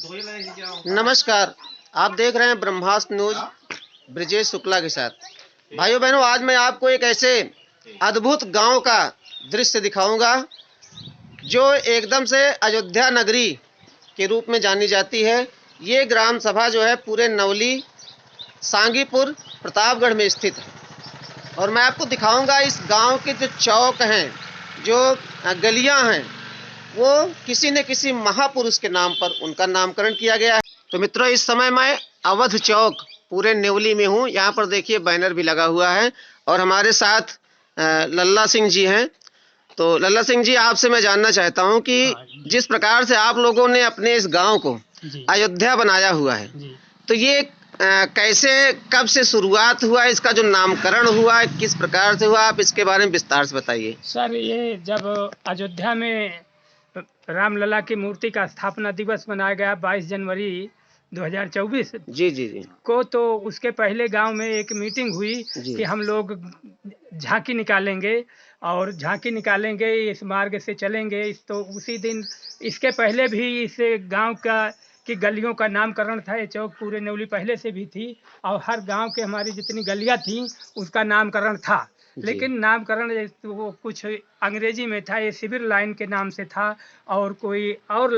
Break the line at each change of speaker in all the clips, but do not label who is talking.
नमस्कार, आप देख रहे हैं ब्रह्मास्त्र न्यूज ब्रिजेश शुक्ला के साथ। भाइयों बहनों, आज मैं आपको एक ऐसे अद्भुत गांव का दृश्य दिखाऊंगा जो एकदम से अयोध्या नगरी के रूप में जानी जाती है। ये ग्राम सभा जो है पूरे नवली सांगीपुर प्रतापगढ़ में स्थित है और मैं आपको दिखाऊंगा इस गांव के जो चौक हैं, जो गलियां हैं, वो किसी न किसी महापुरुष के नाम पर उनका नामकरण किया गया है। तो मित्रों, इस समय मैं अवध चौक पूरे नेवली में हूँ। यहाँ पर देखिए बैनर भी लगा हुआ है और हमारे साथ लल्ला सिंह जी हैं। तो लल्ला सिंह जी, आपसे मैं जानना चाहता हूँ कि जिस प्रकार से आप लोगों ने अपने इस गांव को अयोध्या बनाया हुआ है, तो ये कैसे, कब से शुरुआत हुआ, इसका जो नामकरण हुआ है किस प्रकार से हुआ, आप इसके बारे में विस्तार से बताइए।
सर, ये जब अयोध्या में रामलला की मूर्ति का स्थापना दिवस मनाया गया 22 जनवरी 2024
जी जी जी
को, तो उसके पहले गांव में एक मीटिंग हुई कि हम लोग झांकी निकालेंगे और झांकी निकालेंगे, इस मार्ग से चलेंगे। तो उसी दिन, इसके पहले भी इस गांव का की गलियों का नामकरण था। ये चौक पूरे नेवली पहले से भी थी और हर गांव के हमारी जितनी गलियां थी उसका नामकरण था, लेकिन नामकरण वो कुछ अंग्रेजी में था, ये सिविल लाइन के नाम से था और कोई और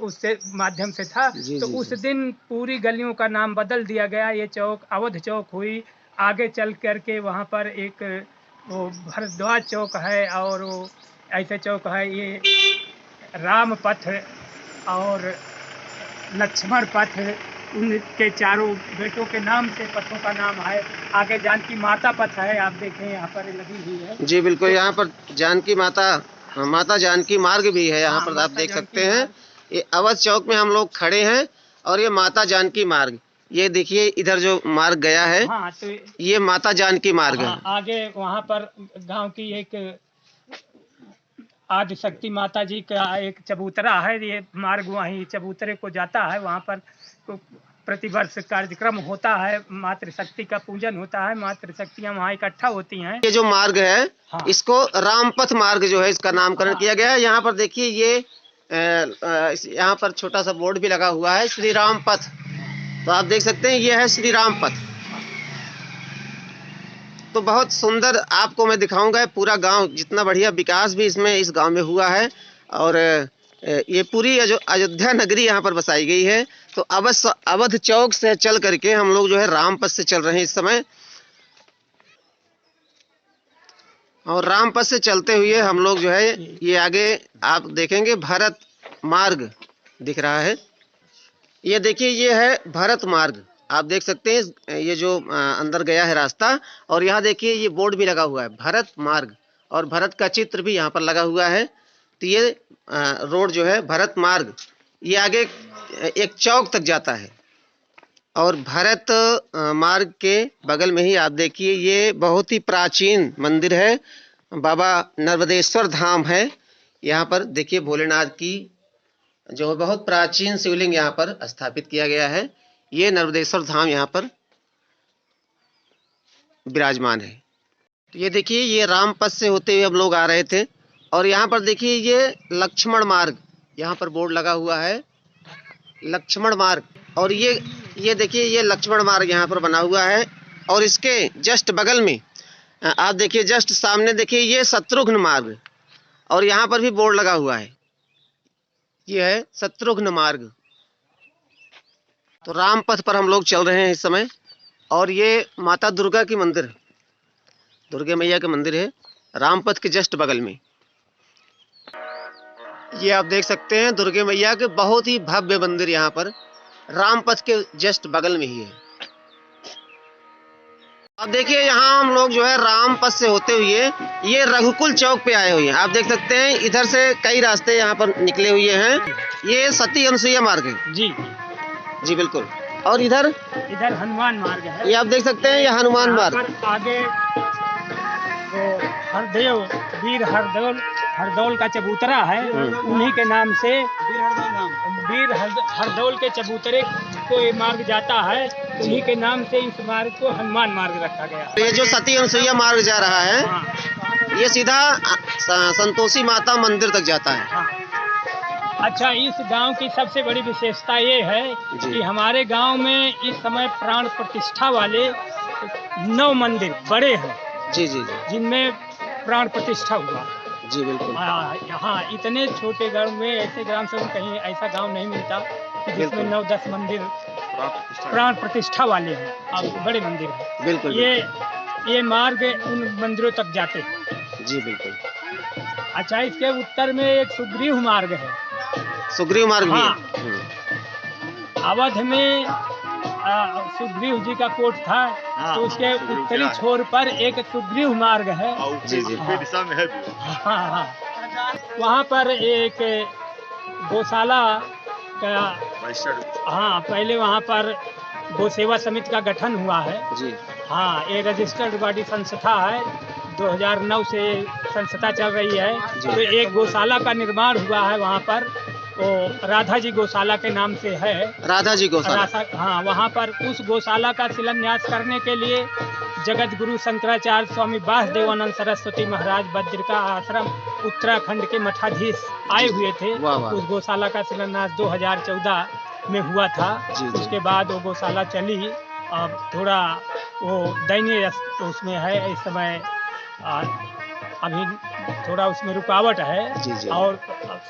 उससे माध्यम से था। तो उस दिन पूरी गलियों का नाम बदल दिया गया। ये चौक अवध चौक हुई। आगे चल करके वहाँ पर एक वो भरद्वाज चौक है और वो ऐसे चौक है, ये राम पथ और लक्ष्मण पथ, उनके चारों बेटों के नाम से पथों का नाम है। आगे जानकी माता पथ है, आप देखें यहाँ पर लगी हुई है।
जी बिल्कुल, यहाँ पर जानकी माता जानकी मार्ग भी है। यहाँ पर आप देख सकते हैं, ये अवध चौक में हम लोग खड़े हैं और ये माता जानकी मार्ग, ये देखिए इधर जो मार्ग गया है, तो ये माता जानकी मार्ग है।
आगे वहाँ पर गांव की एक आदि शक्ति माता जी का एक चबूतरा है। ये मार्ग वहीं चबूतरे को जाता है। वहाँ पर प्रतिवर्ष कार्यक्रम होता है, मातृशक्ति का पूजन होता है, मातृशक्तियाँ वहाँ इकट्ठा होती हैं।
ये जो मार्ग है, इसको रामपथ मार्ग जो है, इसका नामकरण किया गया है। यहाँ पर देखिए ये यहाँ पर छोटा सा बोर्ड भी लगा हुआ है, श्री राम पथ। तो आप देख सकते हैं ये है श्री राम पथ। तो बहुत सुंदर आपको मैं दिखाऊंगा पूरा गांव, जितना बढ़िया विकास भी इसमें इस गांव में हुआ है। और ये पूरी अयोध्या नगरी यहाँ पर बसाई गई है। तो अवध चौक से चल करके हम लोग जो है रामपथ से चल रहे हैं इस समय, और रामपथ से चलते हुए हम लोग जो है ये आगे आप देखेंगे भरत मार्ग दिख रहा है। ये देखिए ये है भरत मार्ग, आप देख सकते हैं ये जो अंदर गया है रास्ता। और यहाँ देखिए ये बोर्ड भी लगा हुआ है भरत मार्ग, और भरत का चित्र भी यहाँ पर लगा हुआ है। तो ये रोड जो है भरत मार्ग, ये आगे एक चौक तक जाता है। और भरत मार्ग के बगल में ही आप देखिए ये बहुत ही प्राचीन मंदिर है, बाबा नर्मदेश्वर धाम है। यहाँ पर देखिए भोलेनाथ की जो बहुत प्राचीन शिवलिंग यहाँ पर स्थापित किया गया है। ये नर्मदेश्वर धाम यहाँ पर विराजमान है। तो ये देखिए ये रामपथ से होते हुए हम लोग आ रहे थे, और यहाँ पर देखिए ये लक्ष्मण मार्ग, यहाँ पर बोर्ड लगा हुआ है लक्ष्मण मार्ग। और ये देखिए ये लक्ष्मण मार्ग यहाँ पर बना हुआ है। और इसके जस्ट बगल में आप देखिए, जस्ट सामने देखिए ये शत्रुघ्न मार्ग, और यहाँ पर भी बोर्ड लगा हुआ है, ये है शत्रुघ्न मार्ग। तो रामपथ पर हम लोग चल रहे हैं इस समय। और ये माता दुर्गा की मंदिर, दुर्गा मैया का मंदिर है रामपथ के जस्ट बगल में। ये आप देख सकते हैं दुर्गा मैया के बहुत ही भव्य मंदिर यहाँ पर रामपथ के जस्ट बगल में ही है। अब देखिए यहाँ हम लोग जो है रामपथ से होते हुए ये रघुकुल चौक पे आए हुए हैं। आप देख सकते हैं इधर से कई रास्ते यहाँ पर निकले हुए हैं। ये सती अनुसुईया मार्ग है।
जी
जी बिल्कुल। और इधर
हनुमान मार्ग है,
ये आप देख सकते हैं, ये हनुमान मार्ग।
आगे वो हरदेव वीर हरदौल का चबूतरा है, उन्हीं के नाम से वीर हरदौल के चबूतरे को ये मार्ग जाता है, उन्हीं के नाम से इस मार्ग को हनुमान मार्ग रखा गया।
ये जो सती अनुसुईया मार्ग जा रहा है, ये सीधा संतोषी माता मंदिर तक जाता है।
अच्छा, इस गांव की सबसे बड़ी विशेषता ये है कि हमारे गांव में इस समय प्राण प्रतिष्ठा वाले 9 मंदिर बड़े हैं।
जी जी जी
जिनमें प्राण प्रतिष्ठा हुआ।
जी बिल्कुल
हाँ, इतने छोटे गांव में, ऐसे ग्राम सभा कहीं ऐसा गांव नहीं मिलता कि जिसमें 9-10 मंदिर प्राण प्रतिष्ठा वाले हैं। अब बड़े मंदिर हैं।
बिल्कुल
ये मार्ग उन मंदिरों तक जाते हैं।
जी बिल्कुल।
अच्छा, इसके उत्तर में एक सुग्रीव मार्ग है।
सुग्रीव मार्ग भी
हाँ,
है।
अवध में सुग्रीव जी का कोट था, तो उसके उत्तरी छोर पर एक सुग्रीव मार्ग है।
जी जी
दिशा में है।
हाँ, वहाँ पर एक गौशाला का, हाँ, पहले वहाँ पर गौ सेवा समिति का गठन हुआ है।
जी
हाँ, ये रजिस्टर्ड बॉडी संस्था है, 2009 से संस्था चल रही है। तो एक गौशाला का निर्माण हुआ है वहाँ पर, वो राधा जी गौशाला के नाम से है।
राधा जी गौशाला।
हाँ, वहाँ पर उस गौशाला का शिलान्यास करने के लिए जगत गुरु शंकराचार्य स्वामी वासुदेवानंद सरस्वती महाराज बद्रिका आश्रम उत्तराखंड के मठाधीश आए हुए थे। उस गौशाला का शिलान्यास 2014 में हुआ था। उसके बाद वो गौशाला चली। अब थोड़ा वो दयनीय उसमें है इस समय, अभी थोड़ा उसमें रुकावट है। और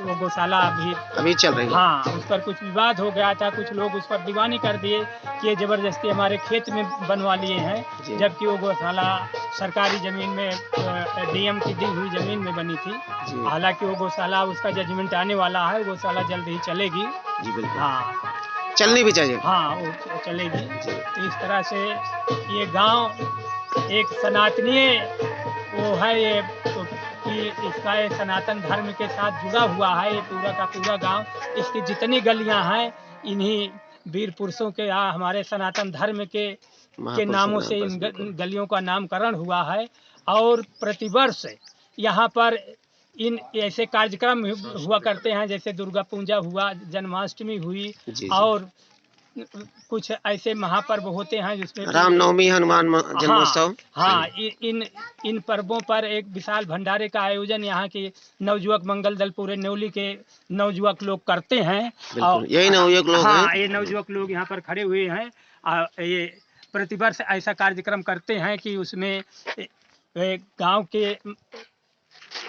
वो गौशाला अभी
चल रही है।
हाँ, उस पर कुछ विवाद हो गया था, कुछ लोग उस पर दीवानी कर दिए कि ये जबरदस्ती हमारे खेत में बनवा लिए हैं, जबकि वो गौशाला सरकारी जमीन में, डीएम की दी हुई जमीन में बनी थी। हालांकि वो गौशाला, उसका जजमेंट आने वाला है, गौशाला जल्द ही चलेगी। हाँ,
चलनी भी चाहिए।
हाँ, वो चलेगी। तो इस तरह से ये गांव एक सनातनीय वो है, ये कि इसका ये सनातन धर्म के साथ जुड़ा हुआ है। ये पूरा का पूरा गांव, इसकी जितनी गलियां हैं, इन्हीं वीर पुरुषों के, हमारे सनातन धर्म के नामों से इन गलियों का नामकरण हुआ है। और प्रतिवर्ष यहाँ पर इन ऐसे कार्यक्रम हुआ करते हैं, जैसे दुर्गा पूजा हुआ, जन्माष्टमी हुई, और कुछ ऐसे महापर्व होते हैं जिसमें
रामनवमी, हनुमान जन्मोत्सव।
हाँ, इन पर्वों पर एक विशाल भंडारे का आयोजन यहाँ के नवयुवक मंगल दल पूरे न्योली के नवयुवक लोग करते हैं।
यही नवयुवक लोग हैं।
हाँ, ये नवयुवक लोग यहाँ पर खड़े हुए हैं। ये प्रतिवर्ष ऐसा कार्यक्रम करते हैं कि उसमें गांव के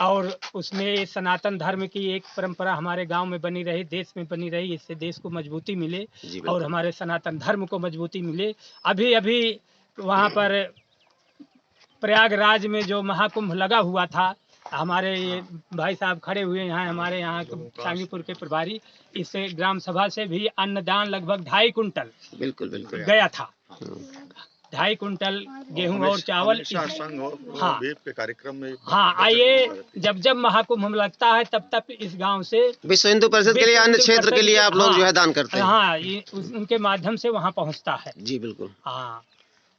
और उसमें सनातन धर्म की एक परंपरा हमारे गांव में बनी रही, देश में बनी रही। इससे देश को मजबूती मिले और हमारे सनातन धर्म को मजबूती मिले। अभी वहाँ पर प्रयागराज में जो महाकुंभ लगा हुआ था, हमारे ये भाई साहब खड़े हुए हैं, हमारे यहाँ सांगीपुर के प्रभारी, इससे ग्राम सभा से भी अन्नदान लगभग 2.5 कुंटल गया था। 2.5 कुंटल गेहूं और चावल। हाँ,
के कार्यक्रम में।
हाँ, आइए, जब महाकुंभ लगता है तब इस गांव से
विश्व हिंदू परिषद के लिए, अन्य क्षेत्र के लिए आप लोग जो है दान करते हैं।
हाँ, उनके माध्यम से वहाँ पहुँचता है।
जी बिल्कुल।
हाँ,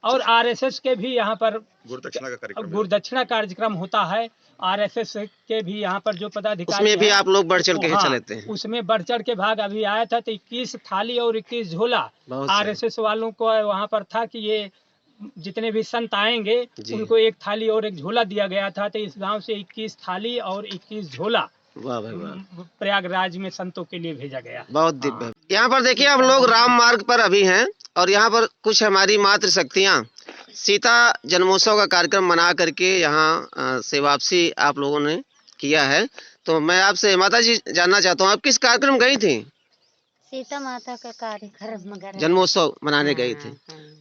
और आरएसएस के भी यहाँ पर गुरुदक्षिणा कार्यक्रम होता है। आरएसएस के भी यहाँ पर जो पदाधिकारी,
उसमें भी आप लोग बढ़ चढ़ के हिस्सा लेते हैं।
उसमें बढ़ चढ़ के भाग अभी आया था, तो 21 थाली और 21 झोला आरएसएस वालों को वहाँ पर था कि ये जितने भी संत आएंगे उनको 1 थाली और 1 झोला दिया गया था। तो इस गांव से 21 थाली और 21 झोला प्रयागराज में संतों के लिए भेजा गया।
बहुत दिव्य। यहाँ पर देखिए, हम लोग राम मार्ग पर अभी हैं और यहाँ पर कुछ हमारी मातृ शक्तियाँ सीता जन्मोत्सव का कार्यक्रम मना करके यहाँ से वापसी आप लोगों ने किया है। तो मैं आपसे माता जी जानना चाहता हूँ, आप किस कार्यक्रम गई थी?
सीता माता का कार्यक्रम
जन्मोत्सव मनाने गई थी।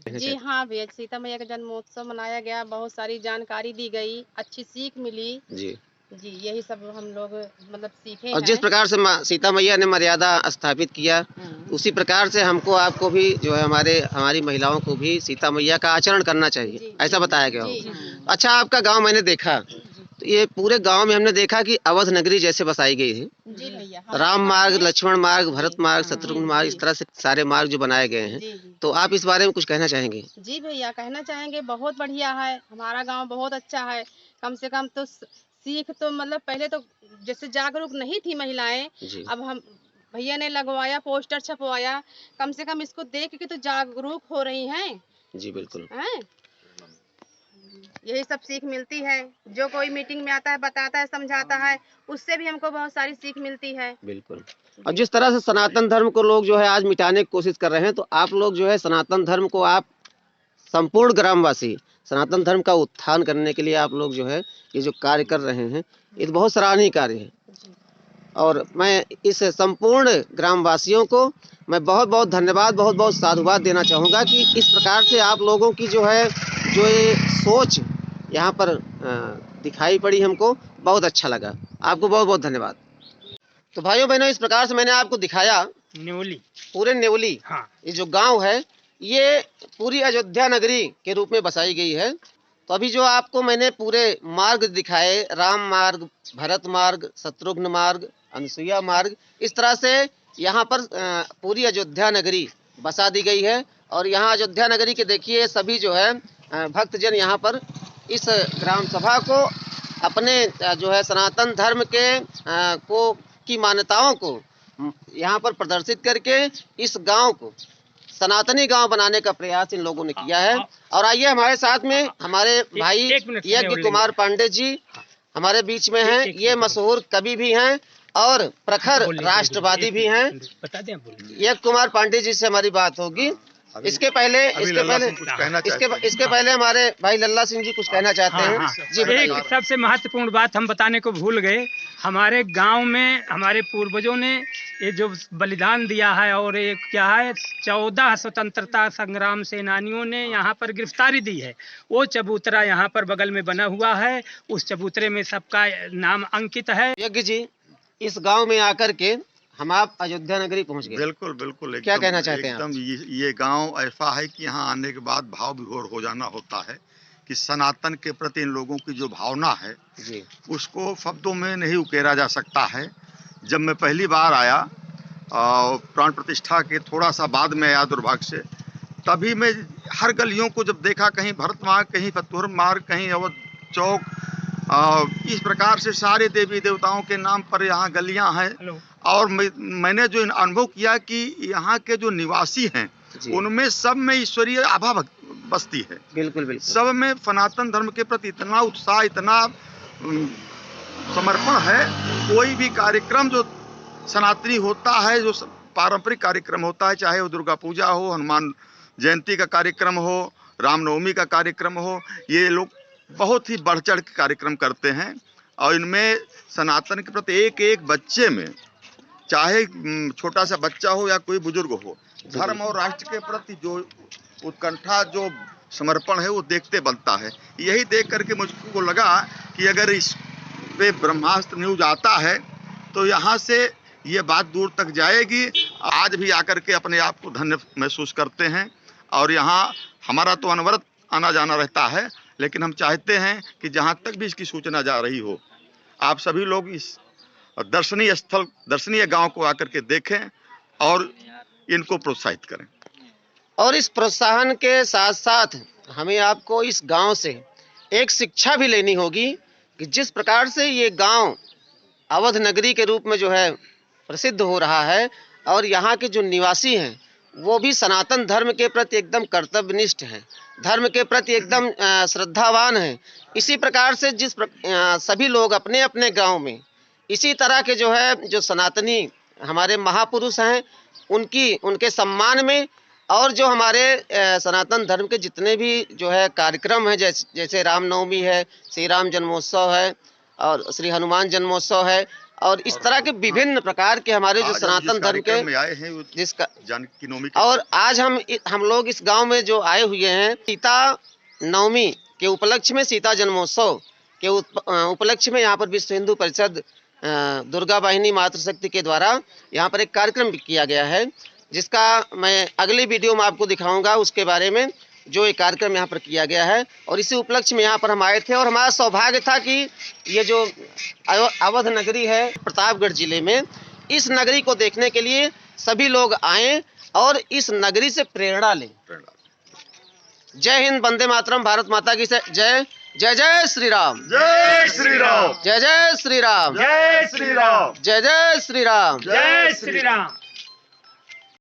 जी हाँ भैया, सीता मैया का जन्मोत्सव मनाया गया, बहुत सारी जानकारी दी गई, अच्छी सीख मिली। जी, यही सब हम लोग मतलब सीखे
और जिस प्रकार से सीता मैया ने मर्यादा स्थापित किया, उसी प्रकार से हमको आपको भी जो है हमारी महिलाओं को भी सीता मैया का आचरण करना चाहिए, ऐसा बताया गया हो। अच्छा, आपका गांव मैंने देखा, तो ये पूरे गांव में हमने देखा कि अवध नगरी जैसे बसाई गई है।
जी भैया,
राम मार्ग, लक्ष्मण मार्ग, भरत मार्ग, शत्रुघ्न मार्ग, इस तरह से सारे मार्ग जो बनाए गए हैं। तो आप इस बारे में कुछ कहना चाहेंगे?
जी भैया, कहना चाहेंगे, बहुत बढ़िया है, हमारा गाँव बहुत अच्छा है। कम से कम तो सीख तो मतलब पहले तो जैसे जागरूक नहीं थी महिलाएं, अब हम भैया ने लगवाया, पोस्टर छपवाया, कम से कम इसको देख के तो जागरूक हो रही हैं।
जी बिल्कुल।
हैं, यही सब सीख मिलती है। जो कोई मीटिंग में आता है, बताता है, समझाता है, उससे भी हमको बहुत सारी सीख मिलती है।
बिल्कुल। और जिस तरह से सनातन धर्म को लोग जो है आज मिटाने की कोशिश कर रहे हैं, तो आप लोग जो है सनातन धर्म को आप संपूर्ण ग्रामवासी सनातन धर्म का उत्थान करने के लिए आप लोग जो है ये जो कार्य कर रहे हैं, ये तो बहुत सराहनीय कार्य है। और मैं इस संपूर्ण ग्रामवासियों को मैं बहुत बहुत धन्यवाद, बहुत बहुत साधुवाद देना चाहूँगा कि इस प्रकार से आप लोगों की जो है जो ये सोच यहाँ पर दिखाई पड़ी, हमको बहुत अच्छा लगा। आपको बहुत बहुत धन्यवाद। तो भाइयों बहनों, इस प्रकार से मैंने आपको दिखाया
न्योली,
पूरे न्योली,
हाँ,
ये जो गांव है ये पूरी अयोध्या नगरी के रूप में बसाई गई है। तो अभी जो आपको मैंने पूरे मार्ग दिखाए, राम मार्ग, भरत मार्ग, शत्रुघ्न मार्ग, अनसुईया मार्ग, इस तरह से यहाँ पर पूरी अयोध्या नगरी बसा दी गई है। और यहाँ अयोध्या नगरी के देखिए सभी जो है भक्तजन यहाँ पर इस ग्राम सभा को अपने जो है सनातन धर्म के की मान्यताओं को यहाँ पर प्रदर्शित करके इस गांव को सनातनी गांव बनाने का प्रयास इन लोगों ने किया है। और आइए हमारे साथ में हमारे भाई यज्ञ कुमार पांडे जी हमारे बीच में हैं। ये मशहूर कवि भी हैं और प्रखर राष्ट्रवादी भी हैं। यज्ञ कुमार पांडे जी से हमारी बात होगी। इसके पहले हमारे भाई लल्ला सिंह जी कुछ कहना चाहते हैं। जी,
एक सबसे महत्वपूर्ण बात हम बताने को भूल गए। हमारे गांव में हमारे पूर्वजों ने ये जो बलिदान दिया है और एक क्या है 14 स्वतंत्रता संग्राम सेनानियों ने यहाँ पर गिरफ्तारी दी है, वो चबूतरा यहाँ पर बगल में बना हुआ है। उस चबूतरे में सबका नाम अंकित है।
यज्ञ जी, इस गाँव में आकर के हम आप अयोध्या नगरी पहुंच गए।
बिल्कुल बिल्कुल,
क्या कहना चाहते हैं आप?
एकदम ये गांव ऐसा है कि यहाँ आने के बाद भाव विभोर हो जाना होता है कि सनातन के प्रति इन लोगों की जो भावना है
जी,
उसको शब्दों में नहीं उकेरा जा सकता है। जब मैं पहली बार आया प्राण प्रतिष्ठा के थोड़ा सा बाद में आया दुर्भाग्य से, तभी मैं हर गलियों को जब देखा, कहीं भरत मार्ग, कहीं फतुहर मार्ग, कहीं अवध चौक, इस प्रकार से सारे देवी देवताओं के नाम पर यहाँ गलियाँ हैं। और मैंने जो अनुभव किया कि यहाँ के जो निवासी हैं उनमें सब में ईश्वरीय आभा बसती है।
बिल्कुल बिल्कुल,
सब में सनातन धर्म के प्रति इतना उत्साह, इतना समर्पण है। कोई भी कार्यक्रम जो सनातनी होता है, जो पारंपरिक कार्यक्रम होता है, चाहे वो दुर्गा पूजा हो, हनुमान जयंती का कार्यक्रम हो, रामनवमी का कार्यक्रम हो, ये लोग बहुत ही बढ़ चढ़ के कार्यक्रम करते हैं। और इनमें सनातन के प्रति एक एक बच्चे में, चाहे छोटा सा बच्चा हो या कोई बुजुर्ग हो, धर्म और राष्ट्र के प्रति जो उत्कंठा, जो समर्पण है वो देखते बनता है। यही देख करके मुझको लगा कि अगर इस पे ब्रह्मास्त्र न्यूज आता है तो यहाँ से ये बात दूर तक जाएगी। आज भी आकर के अपने आप को धन्य महसूस करते हैं। और यहाँ हमारा तो अनवरत आना जाना रहता है, लेकिन हम चाहते हैं कि जहाँ तक भी इसकी सूचना जा रही हो, आप सभी लोग इस दर्शनीय स्थल, दर्शनीय गांव को आकर के देखें और इनको प्रोत्साहित करें।
और इस प्रोत्साहन के साथ साथ हमें आपको इस गांव से एक शिक्षा भी लेनी होगी कि जिस प्रकार से ये गांव अवध नगरी के रूप में जो है प्रसिद्ध हो रहा है और यहाँ के जो निवासी हैं वो भी सनातन धर्म के प्रति एकदम कर्तव्यनिष्ठ हैं, धर्म के प्रति एकदम श्रद्धावान हैं। इसी प्रकार से सभी लोग अपने अपने गांव में इसी तरह के जो है जो सनातनी हमारे महापुरुष हैं उनके सम्मान में, और जो हमारे सनातन धर्म के जितने भी जो है कार्यक्रम हैं, जैसे रामनवमी है, श्री राम जन्मोत्सव है और श्री हनुमान जन्मोत्सव है, और इस तरह के विभिन्न प्रकार के हमारे जो सनातन धर्म के
आए हैं
जिसका
जानकी नवमी,
और आज हम लोग इस गांव में जो आए हुए हैं सीता नवमी के उपलक्ष्य में, सीता जन्मोत्सव के उपलक्ष्य में यहाँ पर विश्व हिंदू परिषद दुर्गा वाहिनी मातृशक्ति के द्वारा यहाँ पर एक कार्यक्रम किया गया है, जिसका मैं अगली वीडियो में आपको दिखाऊंगा उसके बारे में, जो एक कार्यक्रम यहाँ पर किया गया है। और इसी उपलक्ष्य में यहाँ पर हम आए थे और हमारा सौभाग्य था कि ये जो अवध नगरी है प्रतापगढ़ जिले में, इस नगरी को देखने के लिए सभी लोग आए और इस नगरी से प्रेरणा लें। जय हिंद, वंदे मातरम, भारत माता की जय। जय जय श्री राम,
जय श्री राम,
जय जय श्री राम,
जय श्री राम,
जय जय श्री राम,
जय श्री राम।